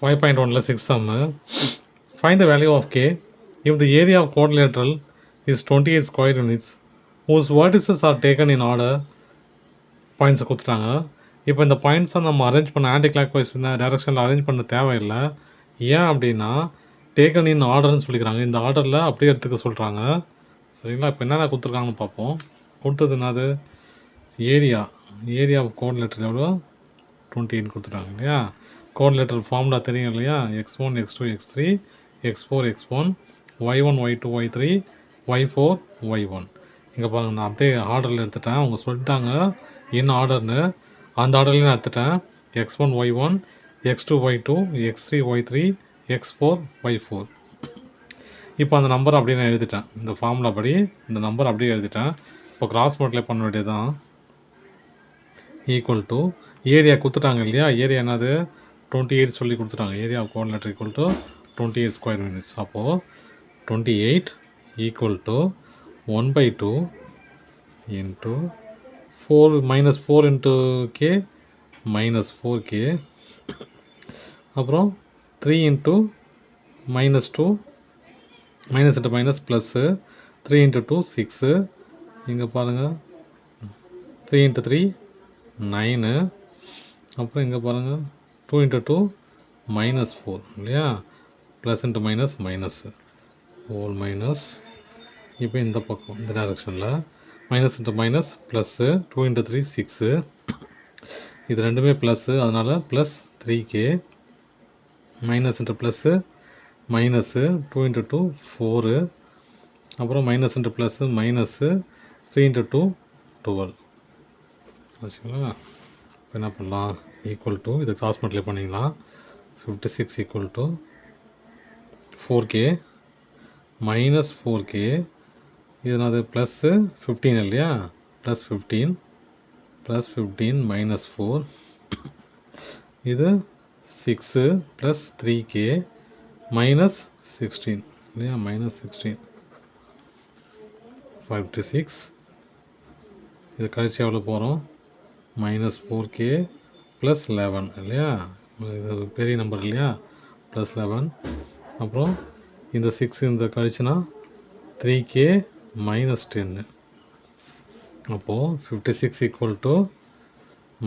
5.1 6 sum. Find the value of k if the area of quadrilateral is 28 square units whose vertices are taken in order. பாயிண்ட்ஸை கொடுத்துட்டாங்க. இப்போ இந்த பாயிண்ட்ஸை நம்ம arrange பண்ண ஆன்டி கிளாக் வைஸ் டைரக்ஷனில் அரேஞ்ச் பண்ண தேவையில்லை. ஏன் அப்படின்னா டேக்கன் இன் ஆர்டர்னு சொல்லிக்கிறாங்க. இந்த ஆர்டரில் அப்படியே எடுத்துக்க சொல்கிறாங்க. சரிங்களா? இப்போ என்னென்ன கொடுத்துருக்காங்கன்னு பார்ப்போம். கொடுத்தது என்னது? ஏரியா ஆஃப் கோஆர்டினேட்டர் எவ்வளோ? 28 கொடுத்துட்டாங்க இல்லையா? கோஆர்டினேட்டர் ஃபார்முலா தெரியும் இல்லையா? x1 x2 x3 x4 x1 y1 y2 y3 y4 y1. இங்கே பாருங்கள், நான் அப்படியே ஆர்டரில் எடுத்துட்டேன். அவங்க சொல்லிட்டாங்க என்ன ஆர்டர்னு. அந்த ஆர்டர்லேயே நான் எடுத்துட்டேன். x1 y1 x2 y2 x3 y3 x4 y4. இப்போ அந்த நம்பர் அப்படியே நான் எழுதிட்டேன். இந்த ஃபார்முலா படி இந்த நம்பர் அப்படியே எழுதிட்டேன். இப்போ கிராஸ் மல்டிப்ளை பண்ண வேண்டியது தான். ஈக்குவல் டு ஏரியா கொடுத்துட்டாங்க இல்லையா? ஏரியா என்னது? 28 சொல்லி கொடுத்துட்டாங்க. Area of coordinator equal to 28 square units. அப்போது 28 equal to 1/2 into 4 -4 into K -4k, அப்புறம் 3 into -2 minus into minus plus 3 into 2 6. இங்கே பாருங்கள் 3 இன்ட்டு 3 9. அப்புறம் இங்கே பாருங்கள் 2 இன்ட்டு 2 -4 இல்லையா? Plus into minus minus whole minus. இப்போ இந்த பக்கம் இந்த டைரக்ஷனில் minus into minus plus 2 into 3 6. இது ரெண்டுமே ப்ளஸ்ஸு, அதனால் plus 3k. Minus into plus minus 2 into 2 4. அப்புறம் minus into plus minus 3 into 2 12. வச்சுங்களா? இப்போ என்ன பண்ணலாம்? ஈக்குவல் டு இதை கிராஸ் மல்டிப்ளை பண்ணிக்கலாம். 56 equal to 4k minus 4k. இது என்னது? ப்ளஸ்ஸு 15 இல்லையா? Plus 15 minus 4. இது 6 ப்ளஸ் 3k மைனஸ் 16 இல்லையா? மைனஸ் 16 56. இது கழிச்சு எவ்வளோ போகிறோம்? மைனஸ் 4k ப்ளஸ் 11 இல்லையா? இது பெரிய நம்பர் இல்லையா? ப்ளஸ் 11. அப்புறம் இந்த 6 இந்த கழிச்சுனா 3k மைனஸ் 10. அப்போது 56 equal to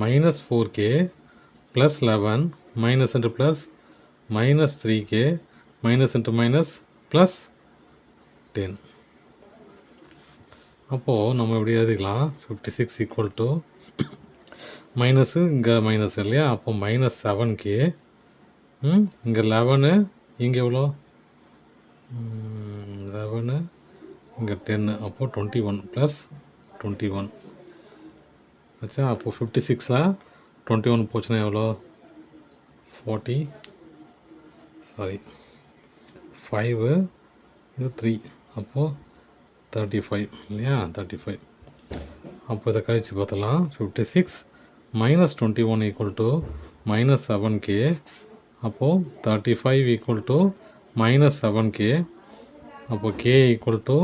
minus 4k plus 11 minus into plus minus 3k minus into minus plus 10. அப்போது நம்ம எப்படி எழுதிக்கலாம்? 56 ஈக்குவல் டு மைனஸு இங்கே மைனஸ் இல்லையா? அப்போ மைனஸ் 7k. இங்கே 11, இங்கே எவ்வளோ? 11, இங்கே 10. அப்போது 21 ப்ளஸ் 21 ஆச்சா? அப்போது 56ல் 21 போச்சுன்னா எவ்வளோ? 5 இது 3. அப்போது 35 இல்லையா? 35. அப்போ இதை கழிச்சு பார்த்தலாம். 56 minus 21 equal to minus 7k. அப்போது 35 ஈக்குவல் டு மைனஸ் 7k. அப்போது k equal to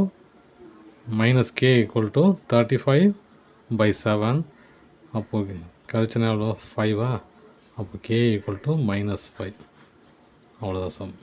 minus k equal to 35/7. அப்போது கழிச்சுனா எவ்வளோ? 5. அப்போ k ஈக்குவல் டு -5. அவ்வளோதான் சம்.